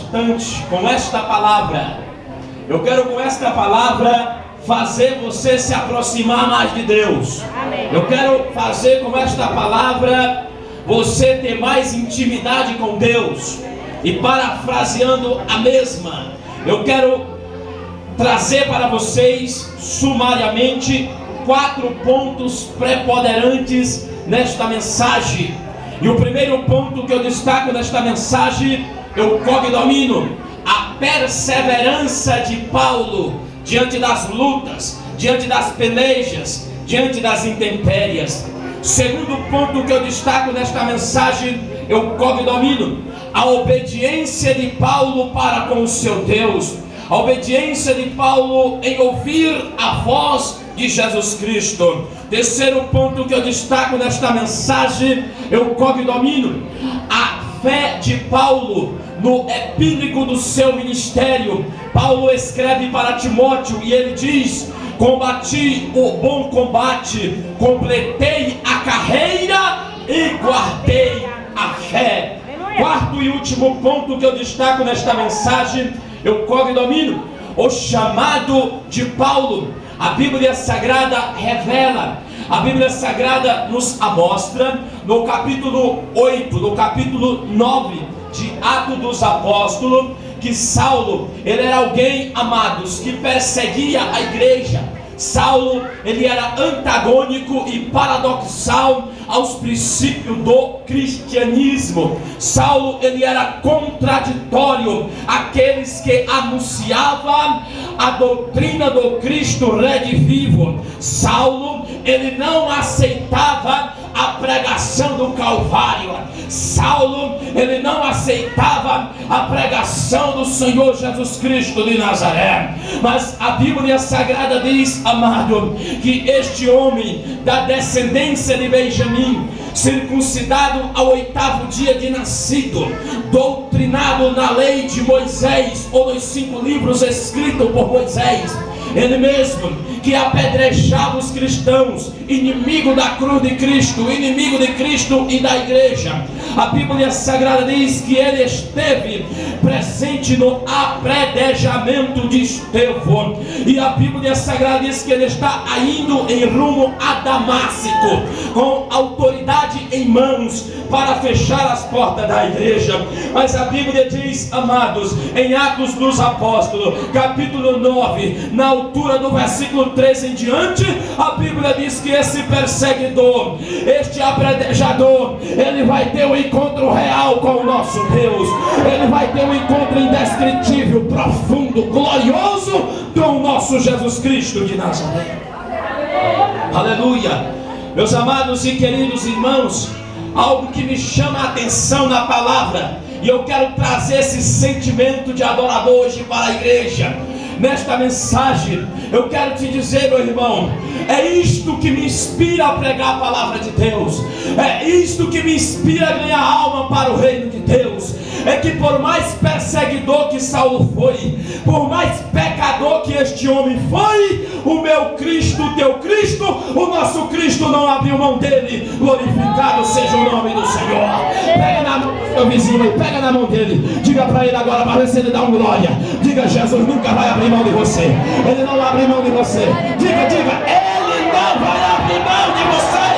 importante com esta palavra. Eu quero com esta palavra fazer você se aproximar mais de Deus. Eu quero fazer com esta palavra você ter mais intimidade com Deus. E parafraseando a mesma, eu quero trazer para vocês sumariamente 4 pontos preponderantes nesta mensagem. E o primeiro ponto que eu destaco nesta mensagem, eu cognomino a perseverança de Paulo diante das lutas, diante das pelejas, diante das intempéries. Segundo ponto que eu destaco nesta mensagem, eu cognomino a obediência de Paulo para com o seu Deus, a obediência de Paulo em ouvir a voz de Jesus Cristo. Terceiro ponto que eu destaco nesta mensagem, eu cognomino a fé de Paulo no epílogo do seu ministério. Paulo escreve para Timóteo e ele diz: combati o bom combate, completei a carreira e guardei a fé. Quarto e último ponto que eu dstaco nesta mensagem, eu cognomino o chamado de Paulo. A Bíblia Sagrada revela, a Bíblia Sagrada nos amostra no capítulo 8, no capítulo 9 de Atos dos Apóstolos, que Saulo, ele era alguém, amados, que perseguia a igreja. Saulo, ele era antagônico e paradoxal aos princípios do cristianismo. Saulo, ele era contraditório àqueles que anunciavam a doutrina do Cristo redivivo. Saulo, ele não aceitava a pregação do Calvário. Saulo, ele não aceitava a pregação do Senhor Jesus Cristo de Nazaré. Mas a Bíblia Sagrada diz, amado, que este homem da descendência de Benjamim, circuncidado ao 8º dia de nascido, doutrinado na lei de Moisés, ou nos 5 livros escritos por Moisés, ele mesmo que apedrejava os cristãos, inimigo da cruz de Cristo, inimigo de Cristo e da igreja. A Bíblia Sagrada diz que ele esteve presente no apredejamento de Estevão. E a Bíblia Sagrada diz que ele está indo em rumo a Damasco, com autoridade em mãos, para fechar as portas da igreja. Mas a Bíblia diz, amados, em Atos dos Apóstolos, capítulo 9, na altura do versículo 13 em diante, a Bíblia diz que esse perseguidor, este apredejador, ele vai ter um encontro real com o nosso Deus. Ele vai ter um encontro indescritível, profundo, glorioso com o nosso Jesus Cristo de Nazaré. Aleluia. Meus amados e queridos irmãos, algo que me chama a atenção na palavra, e eu quero trazer esse sentimento de adorador hoje para a igreja. Nesta mensagem, eu quero te dizer, meu irmão, é isto que me inspira a pregar a palavra de Deus, é isto que me inspira a ganhar alma para o reino de Deus. É que por mais perseguidor que Saulo foi, por mais pecador que este homem foi, o meu Cristo, o teu Cristo, o nosso Cristo não abriu mão dele. Glorificado seja o nome do Senhor. Pega na mão do teu vizinho, pega na mão dele, diga para ele agora, para ver se ele dá um glória. Diga: Jesus nunca vai abrir mão de você. Ele não abre mão de você. Diga, ele não vai abrir mão de você.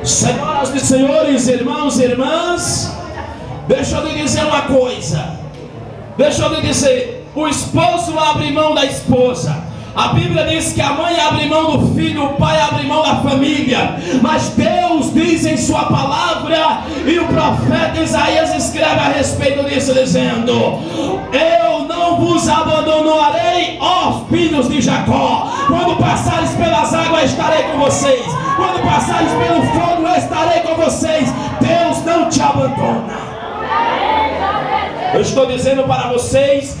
Senhoras e senhores, irmãos e irmãs, deixa eu lhe dizer uma coisa. Deixa eu lhe dizer, o esposo abre mão da esposa. A Bíblia diz que a mãe abre mão do filho, o pai abre mão da família. Mas Deus diz em sua palavra, e o profeta Isaías escreve a respeito disso, dizendo: eu não vos abandonarei, ó filhos de Jacó. Quando passares pelas águas, estarei com vocês. Quando passares pelo fogo, eu estarei com vocês. Deus não te abandona. Eu estou dizendo para vocês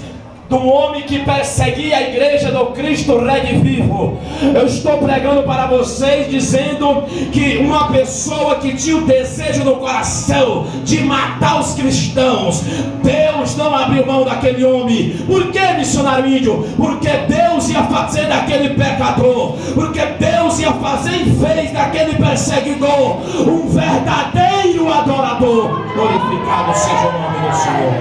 de um homem que perseguia a igreja do Cristo redivivo. Eu estou pregando para vocês dizendo que uma pessoa que tinha o desejo no coração de matar os cristãos, Deus não abriu mão daquele homem. Por que, missionário índio? Porque Deus Deus ia fazer daquele pecador, porque Deus ia fazer e fez daquele perseguidor um verdadeiro adorador. Glorificado seja o nome do Senhor.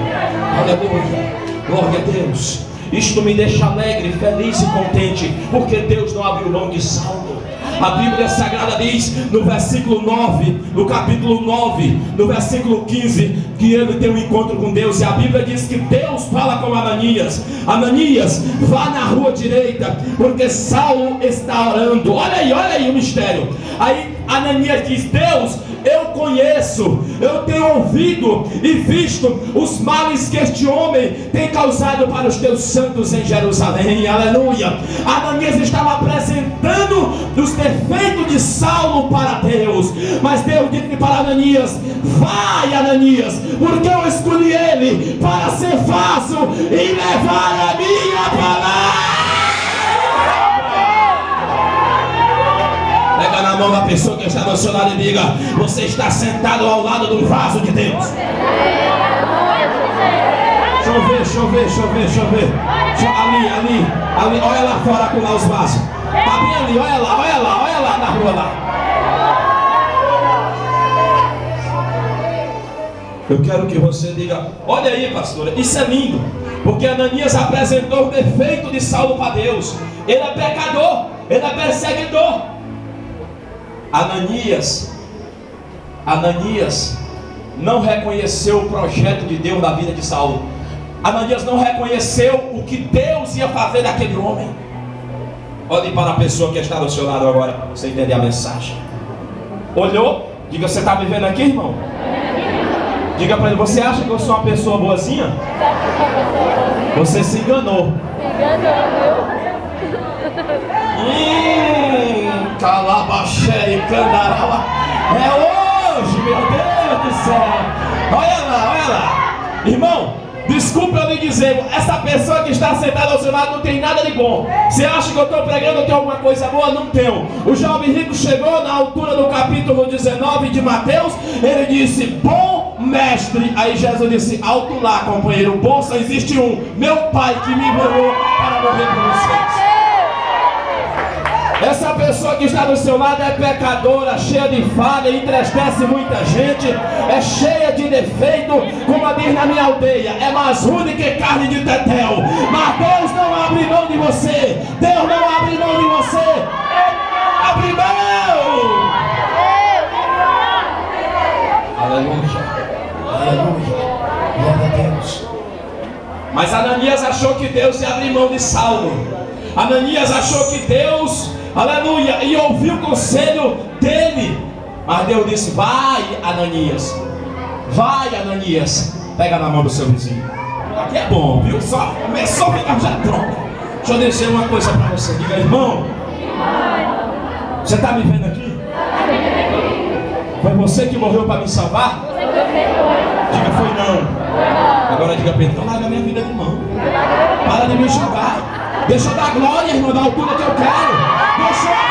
Aleluia, glória a Deus. Isto me deixa alegre, feliz e contente, porque Deus não abriu mão de Saulo. A Bíblia Sagrada diz no versículo 9, no capítulo 9, no versículo 15, que ele tem um encontro com Deus. E a Bíblia diz que Deus fala com Ananias: Ananias, vá na rua direita, porque Saulo está orando. Olha aí o mistério. Aí Ananias diz: Deus, eu conheço, eu tenho ouvido e visto os males que este homem tem causado para os teus santos em Jerusalém. Aleluia. Ananias estava apresentando os defeitos de Saulo para Deus, mas Deus disse para Ananias: vai, Ananias, porque eu escolhi ele para ser fácil e levar a minha palavra. Pega na mão da pessoa que está do seu lado e diga: você está sentado ao lado do vaso de Deus. Deixa eu ver. Ali, olha lá fora com lá os vasos. Tá bem ali, olha lá na rua lá. Eu quero que você diga: olha aí, pastora, isso é lindo, porque Ananias apresentou o defeito de Saulo para Deus. Ele é pecador, ele é perseguidor. Ananias não reconheceu o projeto de Deus na vida de Saulo. Ananias não reconheceu o que Deus ia fazer daquele homem. Olhe para a pessoa que está do seu lado agora, para você entender a mensagem. Olhou? Diga: você está me vendo aqui, irmão? Diga para ele: você acha que eu sou uma pessoa boazinha? Você se enganou. Calabaxé e Candarala. É hoje, meu Deus do céu. Olha lá. Irmão, desculpa eu lhe dizer, essa pessoa que está sentada ao seu lado não tem nada de bom. Você acha que eu estou pregando, eu tenho alguma coisa boa? Não tenho. O jovem rico chegou na altura do capítulo 19 de Mateus. Ele disse: bom mestre. Aí Jesus disse: alto lá, companheiro, bom só existe um, meu Pai que me enviou para morrer por vocês. Essa pessoa que está do seu lado é pecadora, cheia de falha, entristece muita gente, é cheia de defeito, como diz na minha aldeia, é mais rude que carne de tetel. Mas Deus não abre mão de você. Deus não abre mão de você. Abre mão. Aleluia. Glória a Deus. Mas Ananias achou que Deus ia abrir mão de Saulo. Ananias achou que Deus, aleluia, e ouviu o conselho dele. Mas Deus disse: vai, Ananias. Pega na mão do seu vizinho. Aqui é bom, viu? Só começou a ficar já pronto. Deixa eu dizer uma coisa para você. Diga: irmão, você está me vendo aqui? Foi você que morreu para me salvar? Diga: foi não. Agora diga para ele: então larga a minha vida de mão. Para de me julgar. Deixa eu dar glória, irmão, da altura que eu quero. Deixa eu dar.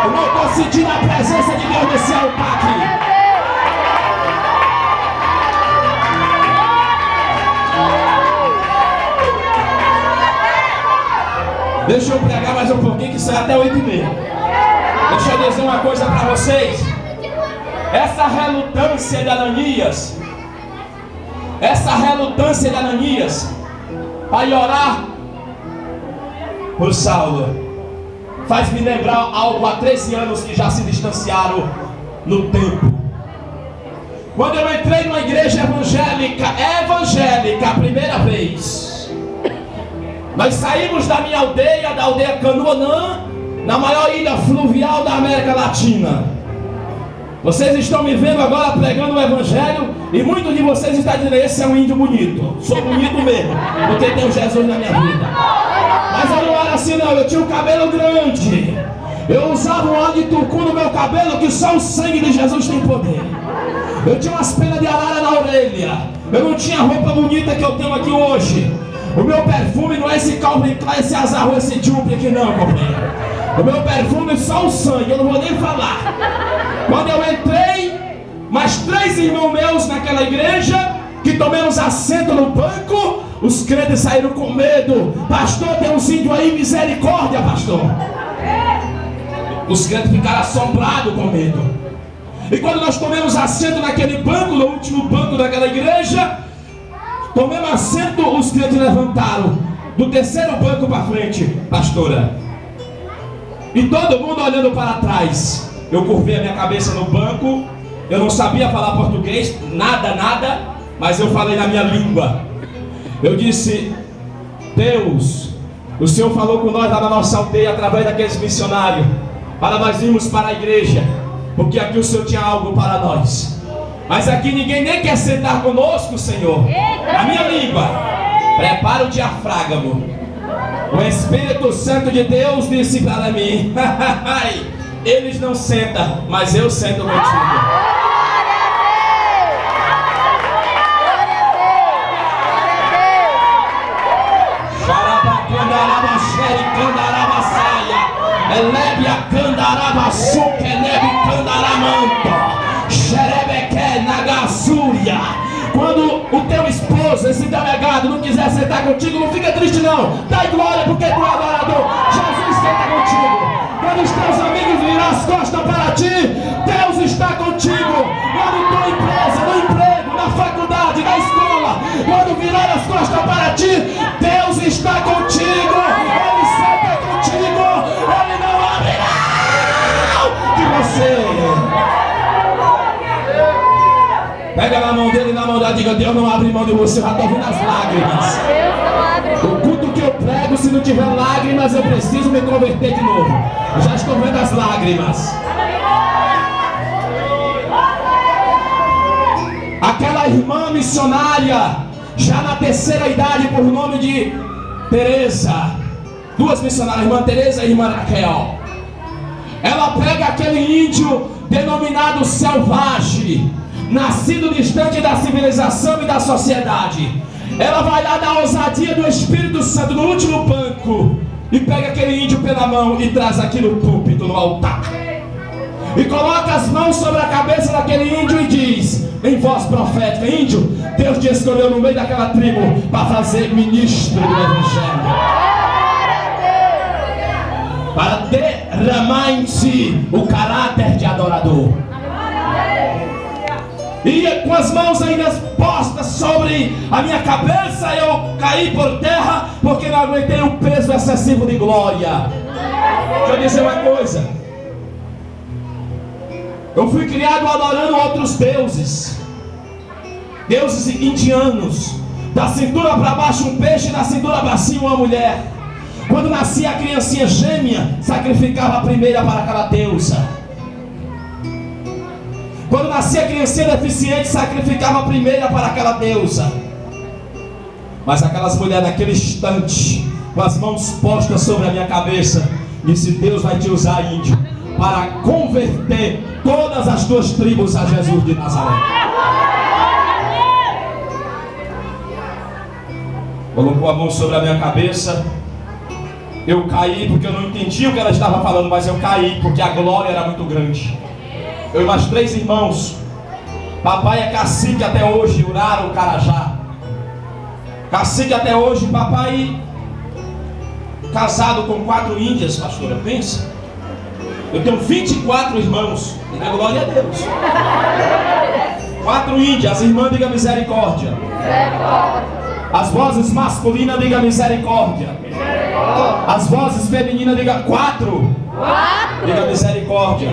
Eu não estou sentindo a presença de Deus nesse altar aqui. Deixa eu pregar mais um pouquinho, que sai até 8h30. Deixa eu dizer uma coisa para vocês. Essa relutância de Ananias para orar por Saulo faz me lembrar algo há 13 anos que já se distanciaram no tempo. Quando eu entrei numa igreja evangélica, a primeira vez, nós saímos da minha aldeia, da aldeia Canoanã, na maior ilha fluvial da América Latina. Vocês estão me vendo agora pregando o evangelho, e muitos de vocês estão dizendo: esse é um índio bonito. Sou bonito mesmo, porque tem Jesus na minha vida. Mas eu não era assim não, eu tinha um cabelo grande. Eu usava um óleo de tucu no meu cabelo, que só o sangue de Jesus tem poder. Eu tinha umas penas de arara na orelha. Eu não tinha a roupa bonita que eu tenho aqui hoje. O meu perfume não é esse Calvin Klein, esse Azarro, esse Jupe aqui não, companheiro. O meu perfume é só o sangue, eu não vou nem falar. Quando eu entrei, Mas 3 irmãos meus naquela igreja, que tomamos assento no banco, os crentes saíram com medo. Pastor, tem uns índios aí, misericórdia, pastor. Os crentes ficaram assombrados com medo. E quando nós tomamos assento naquele banco, no último banco daquela igreja, tomamos assento, os crentes levantaram do terceiro banco para frente, pastora. E todo mundo olhando para trás. Eu curvei a minha cabeça no banco. Eu não sabia falar português, nada, mas eu falei na minha língua. Eu disse: Deus, o Senhor falou com nós lá na nossa aldeia através daqueles missionários, para nós irmos para a igreja, porque aqui o Senhor tinha algo para nós. Mas aqui ninguém nem quer sentar conosco, Senhor. Na minha língua, prepara o diafragma. O Espírito Santo de Deus disse para mim: eles não sentam, mas eu sento contigo. Elebia candarabassuque, elebe candaramanta, xerebeque nagassúria. Quando o teu esposo, esse delegado, não quiser sentar contigo, não fica triste não. Dai glória porque tu é adorador. Jesus senta contigo. Quando os teus amigos virar as costas para ti, Deus está contigo. Lá na tua empresa, no emprego, na faculdade, na escola, quando virar as costas para ti, Deus está contigo. Ele senta contigo. Ele não abre mão de você. Pega na mão dele, na mão dela, diga: Deus não abre mão de você. Eu já estou vendo as lágrimas. O culto que eu prego, se não tiver lágrimas, eu preciso me converter de novo. Eu já estou vendo as lágrimas. Aquela irmã missionária, já na terceira idade, por nome de Teresa, 2 missionárias, irmã Teresa e irmã Raquel. Ela pega aquele índio denominado selvagem, nascido distante da civilização e da sociedade. Ela vai lá na ousadia do Espírito Santo, no último banco, e pega aquele índio pela mão e traz aqui no púlpito, no altar, e coloca as mãos sobre a cabeça daquele índio e diz, em voz profética: índio, Deus te escolheu no meio daquela tribo para fazer ministro do Evangelho, para derramar em si o caráter de adorador. E com as mãos ainda postas sobre a minha cabeça, eu caí por terra, porque não aguentei o peso excessivo de glória. Deixa eu dizer uma coisa: eu fui criado adorando outros deuses, deuses indianos. Da cintura para baixo um peixe, da cintura para cima uma mulher. Quando nascia a criancinha gêmea, sacrificava a primeira para aquela deusa. Quando nascia a criancinha deficiente, sacrificava a primeira para aquela deusa. Mas aquelas mulheres naquele instante, com as mãos postas sobre a minha cabeça, disse: Deus vai te usar, índio, para converter todas as tuas tribos a Jesus de Nazaré. Colocou a mão sobre a minha cabeça. Eu caí porque eu não entendi o que ela estava falando, mas eu caí porque a glória era muito grande. Eu e mais 3 irmãos. Papai é cacique até hoje, Urara, o Carajá. Cacique até hoje, papai casado com 4 índias, pastora, pensa. Eu tenho 24 irmãos. Diga glória a Deus. 4 índias, as irmãs, diga misericórdia. As vozes masculinas, diga misericórdia. As vozes femininas, diga 4. Diga misericórdia.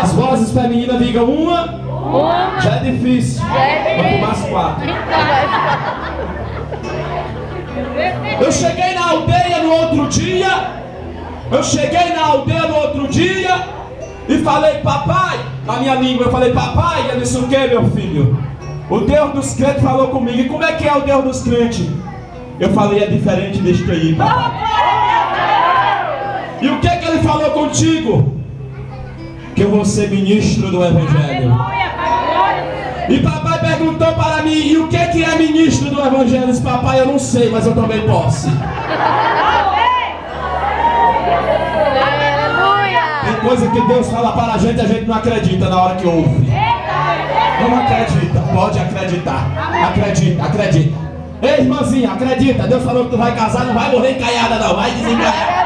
As vozes femininas, diga uma. Já é difícil. Vamos mais 4. Eu cheguei na aldeia no outro dia. E falei: papai, na minha língua eu falei: papai. Ele disse: o que, meu filho? O Deus dos crentes falou comigo. E como é que é o Deus dos crentes? Eu falei: é diferente deste aí, papai. E o que é que ele falou contigo? Que eu vou ser ministro do Evangelho. E papai perguntou para mim: e o que é ministro do Evangelho? Eu disse: papai, eu não sei, mas eu tomei posse. Tem coisa que Deus fala para a gente não acredita na hora que ouve. Como acredita? Pode acreditar. Acredita. Ei, irmãzinha, acredita. Deus falou que tu vai casar, não vai morrer encaiada não, vai desencaiar.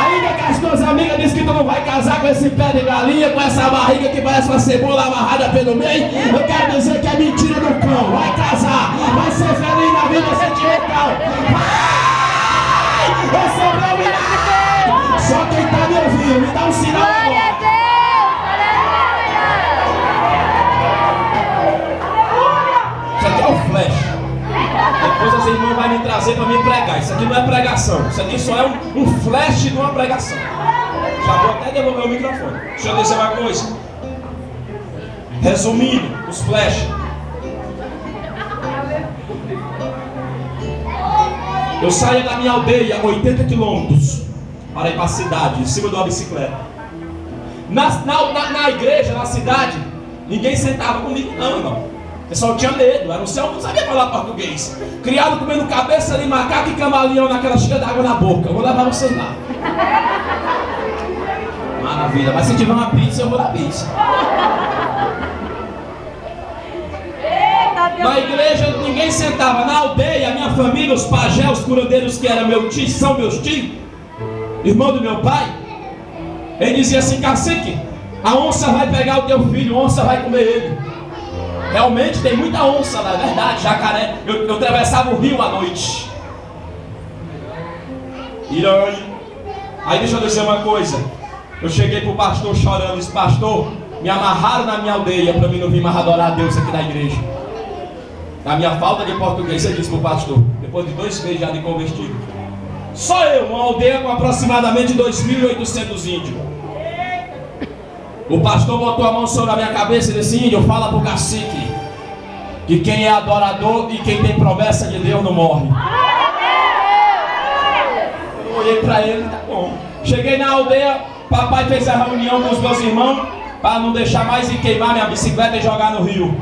Ainda que as tuas amigas dizem que tu não vai casar com esse pé de galinha, com essa barriga que parece uma cebola amarrada pelo meio, eu quero dizer que é mentira do cão. Vai casar, vai ser feliz na vida sentimental. Vai! Recebeu o milagre! Só quem está me ouvindo, me dá um sinal agora. Isso aqui é o flash. Depois as irmãs vão me trazer para me pregar. Isso aqui não é pregação. Isso aqui só é um flash de uma pregação. Já vou até devolver o microfone. Deixa eu dizer uma coisa. Resumindo, os flash. Eu saía da minha aldeia 80 quilômetros para ir para a cidade, em cima de uma bicicleta. Na igreja, na cidade, ninguém sentava comigo não, irmão. O pessoal tinha medo, era um céu que não sabia falar português. Criado comendo cabeça de macaco e camaleão naquela cheia d'água na boca. Eu vou levar vocês lá. Maravilha, mas se tiver uma pizza, eu vou dar pizza. Na igreja ninguém sentava. Na aldeia, a minha família, os pajés, os curandeiros que eram meu tio, são meus tios, irmão do meu pai. Ele dizia assim: cacique, a onça vai pegar o teu filho, a onça vai comer ele. Realmente tem muita onça lá, é verdade, jacaré. Eu atravessava o rio à noite. Irã. Aí deixa eu dizer uma coisa. Eu cheguei pro pastor chorando, disse: pastor, me amarraram na minha aldeia para mim não vir mais adorar a Deus aqui na igreja. Na minha falta de português, ele disse pro pastor, depois de 2 meses já de convertido. Só eu, uma aldeia com aproximadamente 2.800 índios. O pastor botou a mão sobre a minha cabeça e disse: índio, fala pro cacique que quem é adorador e quem tem promessa de Deus não morre. Eu olhei para ele, tá bom. Cheguei na aldeia, papai fez a reunião com os meus irmãos para não deixar mais de queimar minha bicicleta e jogar no rio.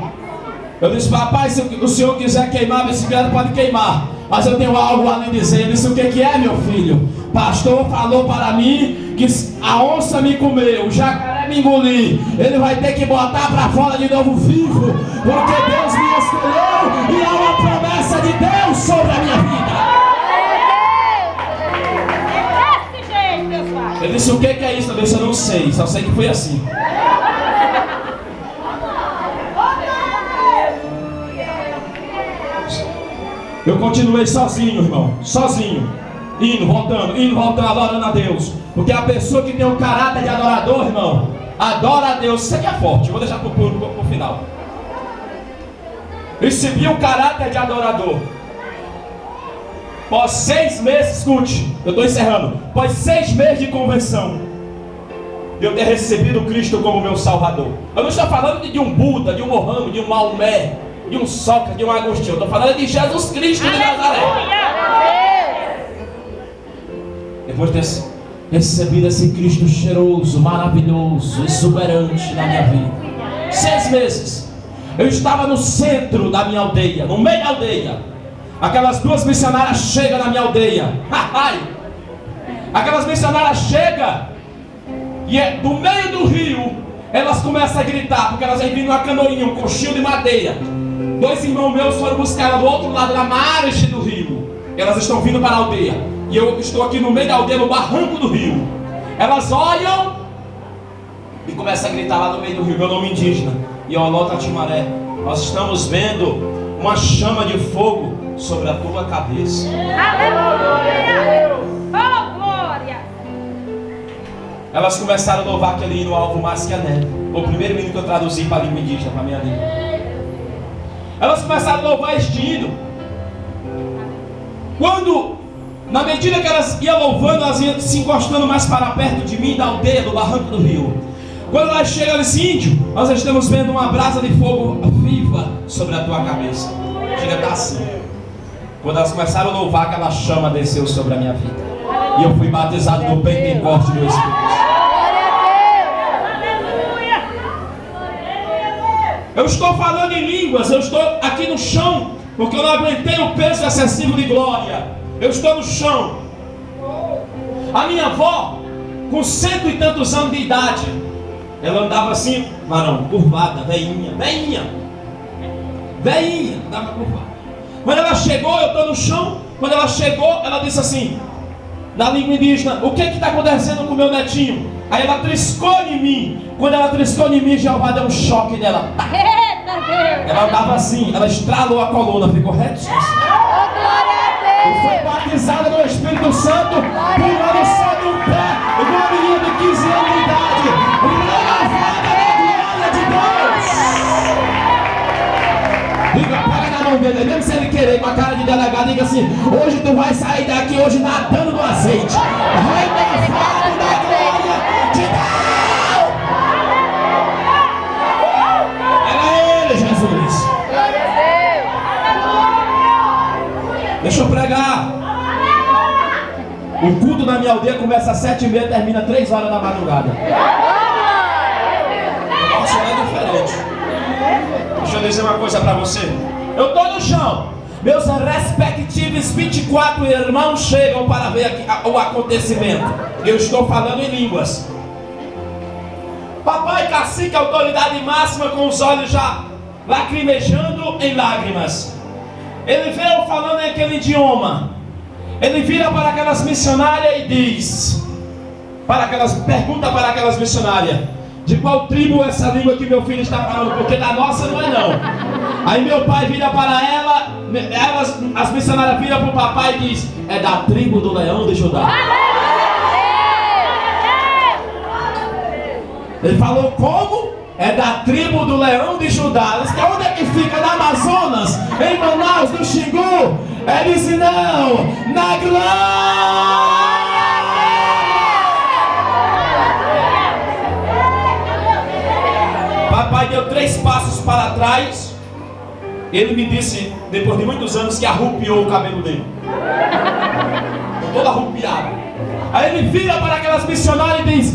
Eu disse: papai, se o senhor quiser queimar a bicicleta, pode queimar, mas eu tenho algo a lhe dizer. Ele disse: o que é, meu filho? Pastor falou para mim que a onça me comeu, o jacaré me engoliu, ele vai ter que botar para fora de novo vivo, porque Deus me escolheu e há uma promessa de Deus sobre a minha vida. Ele disse: o que é isso? Eu disse: eu não sei, só sei que foi assim. Eu continuei sozinho, irmão, sozinho, indo, voltando, adorando a Deus. Porque a pessoa que tem um caráter de adorador, irmão, adora a Deus. Isso aqui é forte, eu vou deixar pro final. Recebi um caráter de adorador. Após 6 meses, escute, eu estou encerrando. Após 6 meses de conversão, eu ter recebido Cristo como meu Salvador. Eu não estou falando de um Buda, de um Mohammed, de um Maomé, de um Sócrates, de um Agostinho. Eu estou falando de Jesus Cristo de Nazaré. Depois de ter recebido esse Cristo cheiroso, maravilhoso, exuberante na minha vida, 6 meses, eu estava no centro da minha aldeia, no meio da aldeia. Aquelas 2 missionárias chegam na minha aldeia. Aquelas missionárias chegam e do meio do rio elas começam a gritar, porque elas vêm vindo uma canoinha, um coxinho de madeira. 2 irmãos meus foram buscar ela do outro lado da margem do rio. Elas estão vindo para a aldeia e eu estou aqui no meio da aldeia, no barranco do rio. Elas olham e começam a gritar lá no meio do rio: meu nome indígena, Iolota Timaré, nós estamos vendo uma chama de fogo sobre a tua cabeça. Aleluia! Oh, glória! Elas começaram a louvar aquele hino alvo mais que a neve. Foi o primeiro hino que eu traduzi para a língua indígena, para a minha língua. Elas começaram a louvar este hino. Quando, na medida que elas iam louvando, elas iam se encostando mais para perto de mim, da aldeia, do barranco do rio. Quando elas chegam, elas dizem: índio, nós estamos vendo uma brasa de fogo viva sobre a tua cabeça. Chega a estar assim. Quando elas começaram a louvar, aquela chama desceu sobre a minha vida. E eu fui batizado no Pentecoste do Espírito. Eu estou falando em línguas, eu estou aqui no chão, porque eu não aguentei o peso excessivo de glória. Eu estou no chão. A minha avó, com 100 e tantos anos de idade, Ela andava assim, varão, curvada, veinha, andava curvada. Quando ela chegou, eu estou no chão. Quando ela chegou, ela disse assim, na língua indígena: o que está acontecendo com o meu netinho? Aí ela triscou em mim. Quando ela triscou em mim, Jeová deu um choque nela. Ela andava assim, ela estralou a coluna, ficou reto. E foi batizada no Espírito Santo, pulando só de um pé, uma menina de 15 anos de idade, renovada na glória de Deus. Diga, pega na mão dele, mesmo se ele querer, com a cara de delegado, diga assim: hoje tu vai sair daqui hoje nadando no azeite, renovado na glória de Deus. Era ele, Jesus. Deixa eu pregar. O culto na minha aldeia começa às 7h30 e termina 3 horas da madrugada. Nossa, é diferente. Deixa eu dizer uma coisa para você. Eu estou no chão. Meus respectivos 24 irmãos chegam para ver aqui o acontecimento. Eu estou falando em línguas. Papai cacique, autoridade máxima, com os olhos já lacrimejando em lágrimas. Ele veio falando em aquele idioma. Ele vira para aquelas missionárias e diz, pergunta para aquelas missionárias: de qual tribo é essa língua que meu filho está falando? Porque da nossa não é não. Aí meu pai vira para as missionárias viram para o papai e diz: é da tribo do leão de Judá. Ele falou: como? É da tribo do leão de Judá. Eles dizem: onde é que fica? Na Amazonas? Em Manaus, no Xingu? Ele disse: não, na glória. Papai deu 3 passos para trás. Ele me disse, depois de muitos anos, que arrupiou o cabelo dele. Todo arrupiado. Aí ele vira para aquelas missionárias e diz,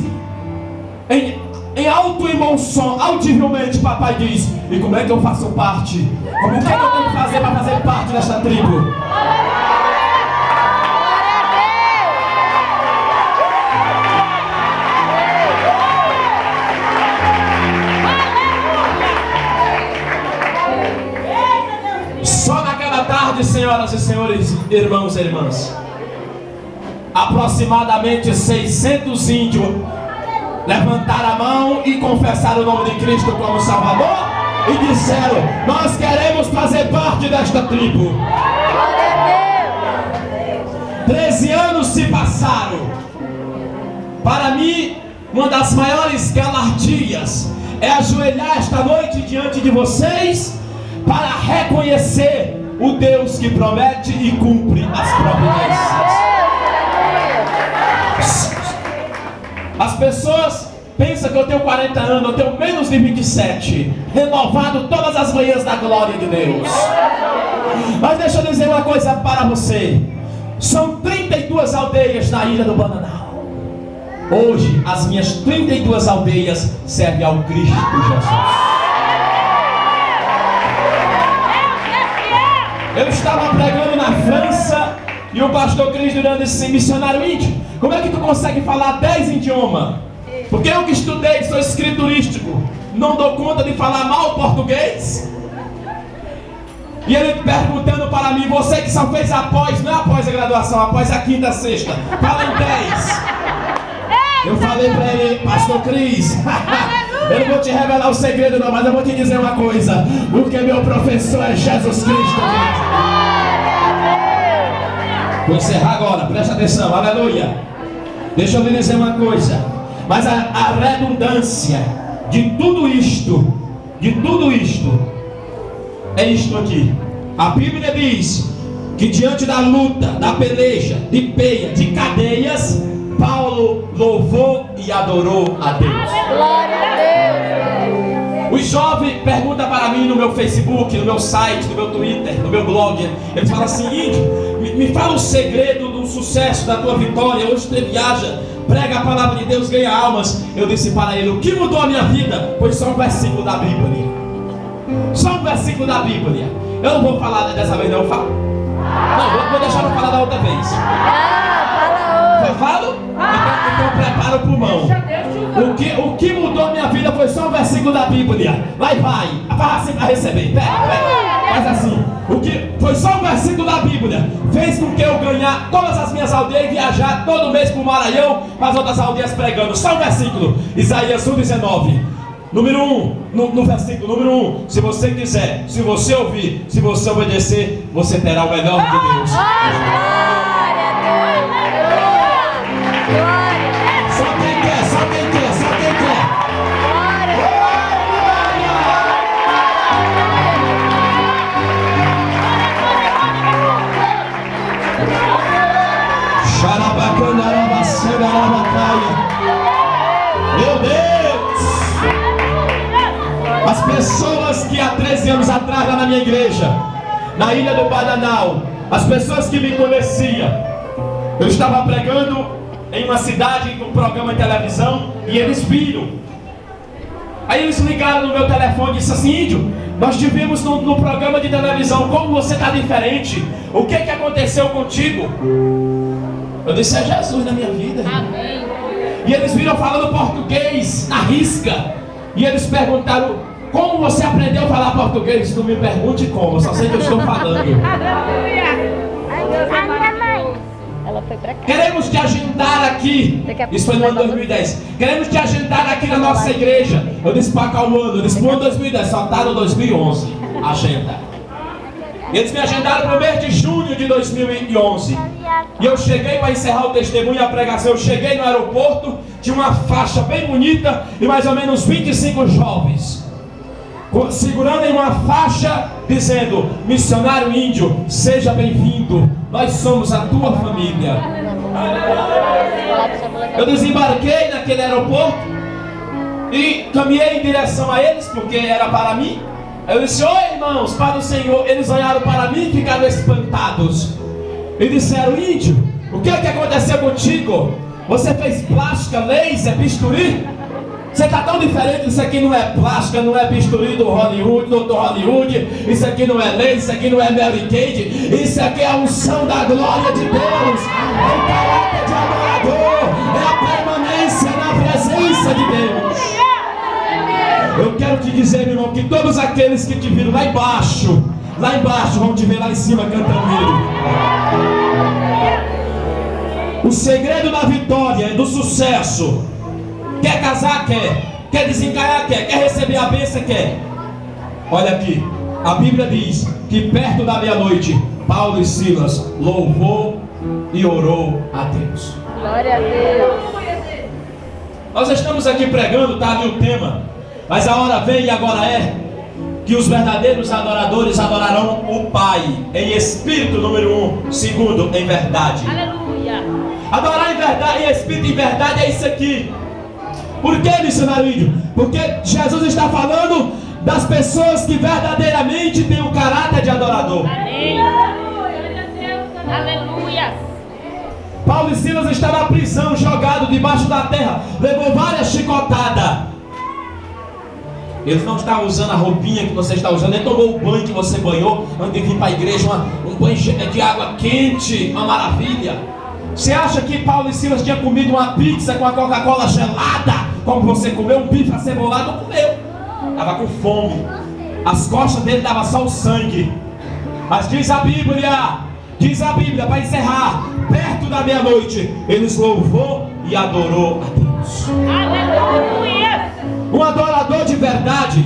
em alto e bom som, audivelmente, papai diz: e como é que eu faço parte? O que é que eu tenho que fazer para fazer parte desta tribo? Só naquela tarde, senhoras e senhores, irmãos e irmãs, aproximadamente 600 índios levantaram a mão e confessaram o nome de Cristo como Salvador e disseram: nós queremos fazer parte desta tribo. 13 anos se passaram. Para mim, uma das maiores galardias é ajoelhar esta noite diante de vocês para reconhecer o Deus que promete e cumpre as providências. As pessoas pensam que eu tenho 40 anos, eu tenho menos de 27, renovado todas as manhãs da glória de Deus. Mas deixa eu dizer uma coisa para você: são 32 aldeias na ilha do Bananal. Hoje as minhas 32 aldeias servem ao Cristo Jesus. Eu estava pregando na França e o pastor Cris Durand disse assim: missionário índio, como é que tu consegue falar 10 idiomas? Porque eu que estudei, sou escriturístico, não dou conta de falar mal português? E ele perguntando para mim: você que só fez após, não é após a graduação, após a 5ª, 6ª, fala em 10. Eu falei para ele: pastor Cris, eu não vou te revelar o segredo não, mas eu vou te dizer uma coisa: porque meu professor é Jesus Cristo. Vou encerrar agora, presta atenção, aleluia. Deixa eu lhe dizer uma coisa: mas a redundância de tudo isto é isto aqui. A Bíblia diz que diante da luta, da peleja, de peia, de cadeias, Paulo louvou e adorou a Deus. Glória a Deus. Os jovens perguntam para mim no meu Facebook, no meu site, no meu Twitter, no meu blog. Eles falam assim: índio, me fala o segredo do sucesso, da tua vitória. Hoje você viaja, prega a palavra de Deus, ganha almas. Eu disse para ele: o que mudou a minha vida foi só um versículo da Bíblia. Só um versículo da Bíblia. Eu não vou falar dessa vez não, eu falo. Não, vou deixar para falar da outra vez. Eu falo? Então prepara para o pulmão. O que mudou minha vida foi só um versículo da Bíblia. Vai, assim para receber. Pega. Faz assim. O que foi só um versículo da Bíblia fez com que eu ganhar todas as minhas aldeias e viajar todo mês para o Maranhão, para as outras aldeias pregando. Só um versículo. Isaías 1,19. Número 1, no versículo número 1. Se você quiser, se você ouvir, se você obedecer, você terá o melhor de Deus. Só quem quer, só quem quer, só quem quer. Meu Deus! As pessoas que há 13 anos atrás lá na minha igreja, na Ilha do Bananal, as pessoas que me conheciam, eu estava pregando em uma cidade, num programa de televisão, e eles viram. Aí eles ligaram no meu telefone e disseram assim: Índio, nós te vimos no programa de televisão, como você está diferente, o que aconteceu contigo? Eu disse: é Jesus na minha vida. Amém. E eles viram falando português na risca, e eles perguntaram: como você aprendeu a falar português? Não me pergunte como, só sei que eu estou falando. Ela foi pra cá. Queremos te agendar aqui. Isso foi no ano 2010. Queremos te agendar aqui na nossa igreja. Eu disse para cá o ano, eu disse para o ano 2010, só está no 2011. Agenda. Eles me agendaram para o mês de junho de 2011. E eu cheguei para encerrar o testemunho e a pregação. Eu cheguei no aeroporto, tinha uma faixa bem bonita e mais ou menos 25 jovens segurando em uma faixa dizendo: missionário índio, seja bem-vindo, nós somos a tua família. Eu desembarquei naquele aeroporto e caminhei em direção a eles, porque era para mim. Eu disse: oi irmãos, para o Senhor. Eles olharam para mim e ficaram espantados e disseram: índio, o que aconteceu contigo? Você fez plástica, laser, bisturi? Você está tão diferente. Isso aqui não é plástica, não é bisturi do Hollywood, do Hollywood. Isso aqui não é laser, isso aqui não é Mary Kate. Isso aqui é a unção da glória de Deus. É o caráter de adorador. É a permanência na presença de Deus. Eu quero te dizer, meu irmão, que todos aqueles que te viram lá embaixo vão te ver lá em cima cantando ele. O segredo da vitória, do sucesso: quer casar, quer desencarar, quer receber a bênção, quer. Olha aqui, a Bíblia diz que perto da meia-noite, Paulo e Silas louvou e orou a Deus. Glória a Deus. Nós estamos aqui pregando, está ali o tema, mas a hora vem e agora é que os verdadeiros adoradores adorarão o Pai em espírito, número 1, segundo, em verdade. Aleluia. Adorar em verdade, em espírito e em verdade, é isso aqui. Por que, missionário índio? Porque Jesus está falando das pessoas que verdadeiramente têm o caráter de adorador. Amém. Aleluia. Paulo e Silas estavam na prisão, jogado debaixo da terra, levou várias chicotadas. Eles não estavam usando a roupinha que você está usando, nem tomou o banho que você banhou antes de vir para a igreja, um banho de água quente, uma maravilha. Você acha que Paulo e Silas tinham comido uma pizza com a Coca-Cola gelada, como você comeu, um bife acebolado? Não comeu, estava com fome. As costas dele estavam só o sangue. Mas diz a Bíblia, para encerrar, perto da meia-noite, eles louvou e adorou a Deus. Aleluia. Um adorador de verdade,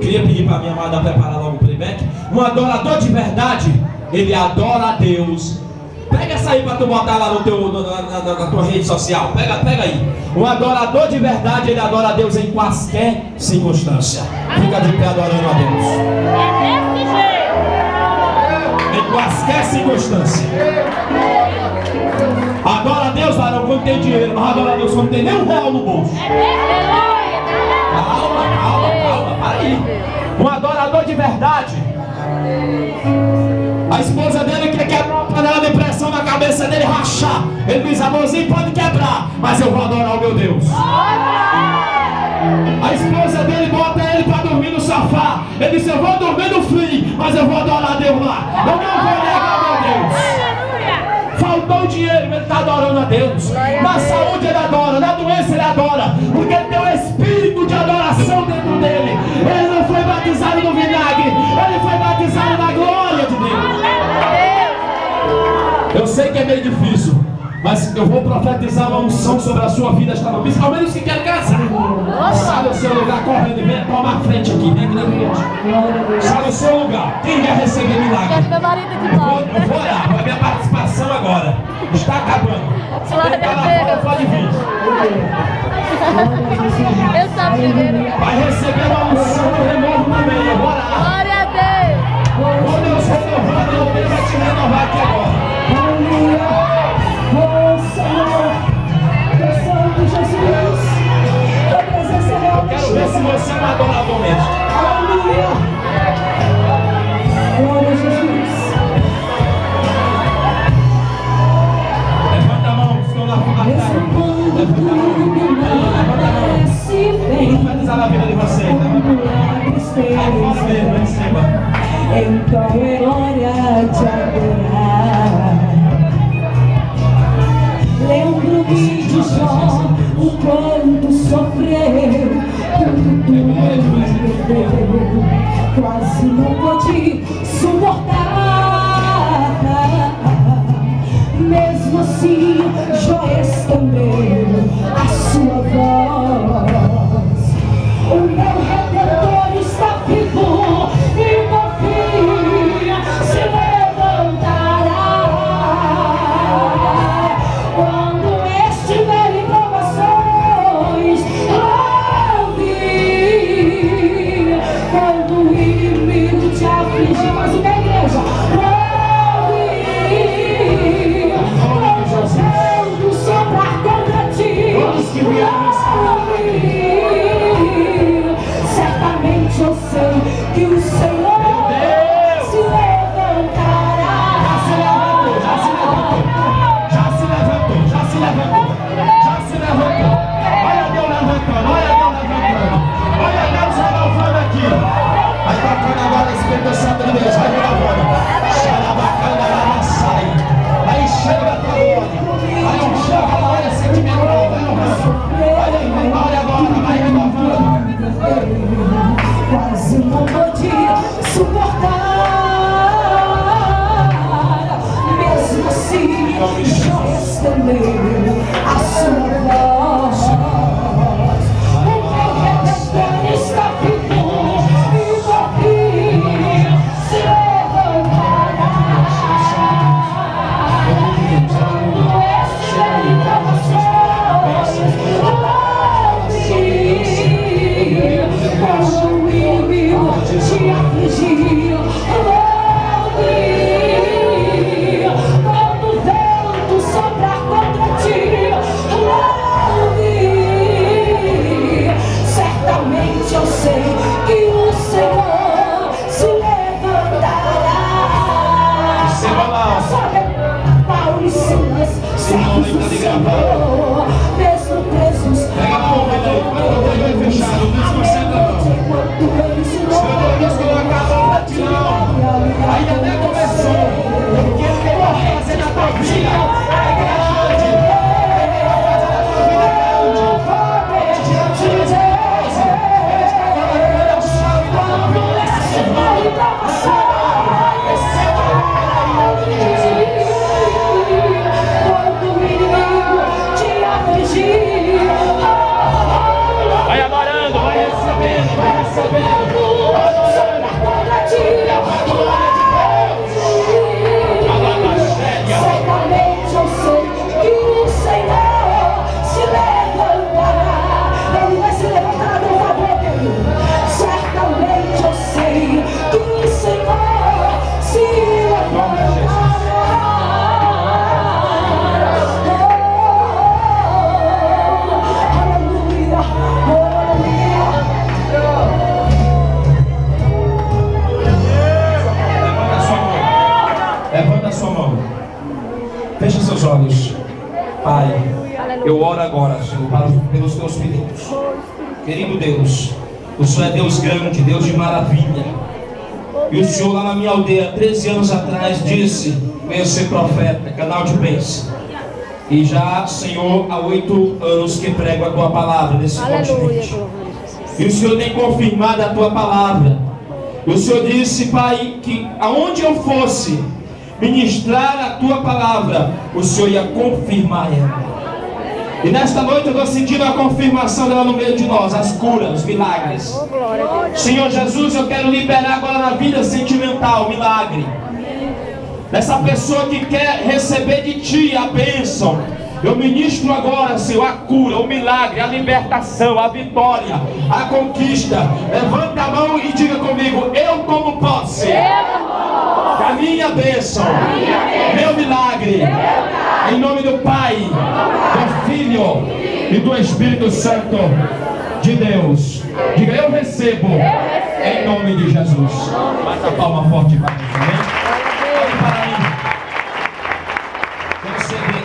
queria pedir para a minha amada preparar logo o playback. Um adorador de verdade, ele adora a Deus. Pega essa aí para tu botar lá na tua rede social. Pega aí. Um adorador de verdade, ele adora a Deus em quaisquer circunstância. Fica de pé adorando a Deus. É desse jeito. Em quaisquer circunstância. Adora a Deus, varão, quando tem dinheiro. Mas adora a Deus quando tem nem R$1 no bolso. Calma, para aí. Um adorador de verdade. A esposa dele quer quebrar uma panela de pressão na cabeça dele, rachar. Ele diz: amorzinho, pode quebrar, mas eu vou adorar o meu Deus. A esposa dele bota ele para dormir no sofá. Ele diz: eu vou dormir no frio, mas eu vou adorar a Deus lá. Eu não vou negar meu Deus. Faltou dinheiro, ele está adorando a Deus. Na saúde ele adora, na sei que é meio difícil, mas eu vou profetizar uma unção sobre a sua vida esta noite. Principalmente os que querem casar. Sai do seu lugar correndo e vem tomar frente aqui, vem aqui na igreja. Sai do seu lugar. Quem quer receber milagre? Quero meu marido de volta. Eu vou orar, a minha participação agora está acabando. Glória Quem tá lá a Deus. fora pode vir. Eu sou a primeira. Vai receber uma unção do renovo também. Eu vou orar. Glória a Deus. Quando Deus renovar, Deus vai te renovar aqui agora. Eu quero ver se você é um adorador mesmo. Levanta a mão, estou lá fora. Levanta a mão. Profetizar na vida de vocês. Aí fora mesmo, em cima. Então é hora de adorar. Lembro-me de Jó, o quanto sofreu, quanto perdeu, quase não pôde suportar. Mesmo assim, Jó estendeu a sua voz. O meu Redentor está vivo e no fim se levantará. Quando estiver em provações, louve. Quando o inimigo te afligir, mas o que é igreja? Louve. Quando o vento soprar contra ti, louve. Certamente eu sei que o Senhor se levantará. Já se levantou. Olha Deus levantando, olha Deus renovando aqui. Vai tocando agora o Espírito Santo de Deus, vai renovando. Xarabacana, sai. Aí chega a tua glória. Aí um chega a glória sentimental, vai renovando. Olha agora, vai renovando. Quase não podia suportar. Mesmo assim, Jó estendeu a sua voz. O meu Redentor está vivo e no fim se levantará. Quando estiver em provações, louve. Quando o inimigo te afligir, louve. Quando o vento soprar contra ti, louve. Certamente eu sei que o Senhor se levantará. Paulo e Silas, servos do Senhor, mesmo presos, Pega a mão, vai fechado, desconcentra a mão. enquanto eles se Senhor Deus, que não acabou pra ti não. Aí até começou. O que ele quer fazer na tua vida é grande. Ele quer fazer na tua vida grande. Ele está colocando o chave da tua vida. quando o inimigo te afligir, Vai adorando, vai recebendo, vai recebendo. certamente eu sei que o Senhor se levantará. Ele vai se levantar do favor dele. Certamente eu sei que o Senhor se levantará. Aleluia, aleluia. Levanta a sua mão. Feche seus olhos. Pai, eu oro agora, Senhor, pelos teus filhos. Querido Deus, o Senhor é Deus grande, Deus de maravilha. E o Senhor lá na minha aldeia, 13 anos atrás, disse: venha ser profeta, canal de bênção. E já, Senhor, há 8 anos que prego a tua palavra nesse continente. E o Senhor tem confirmado a tua palavra. E o Senhor disse, Pai, que aonde eu fosse, ministrar a tua palavra, o Senhor ia confirmar ela. E nesta noite eu estou sentindo a confirmação dela no meio de nós, as curas, os milagres. Senhor Jesus, eu quero liberar agora na vida sentimental, milagre. Dessa pessoa que quer receber de Ti a bênção. Eu ministro agora, Senhor, a cura, o milagre, a libertação, a vitória, a conquista. Levante a mão e diga comigo: eu tomo posse da minha bênção, meu milagre, em nome do Pai, do Filho e do Espírito Santo de Deus. Diga: eu recebo, em nome de Jesus. Bata a palma forte para Deus, amém? Olhe para mim.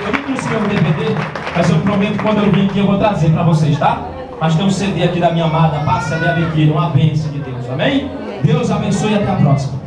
Eu não trouxe meu DVD, mas eu prometo que quando eu vir aqui eu vou trazer para vocês, tá? Mas tem um CD aqui da minha amada Passa de Alegria, uma bênção de Deus, amém? Deus abençoe e até a próxima.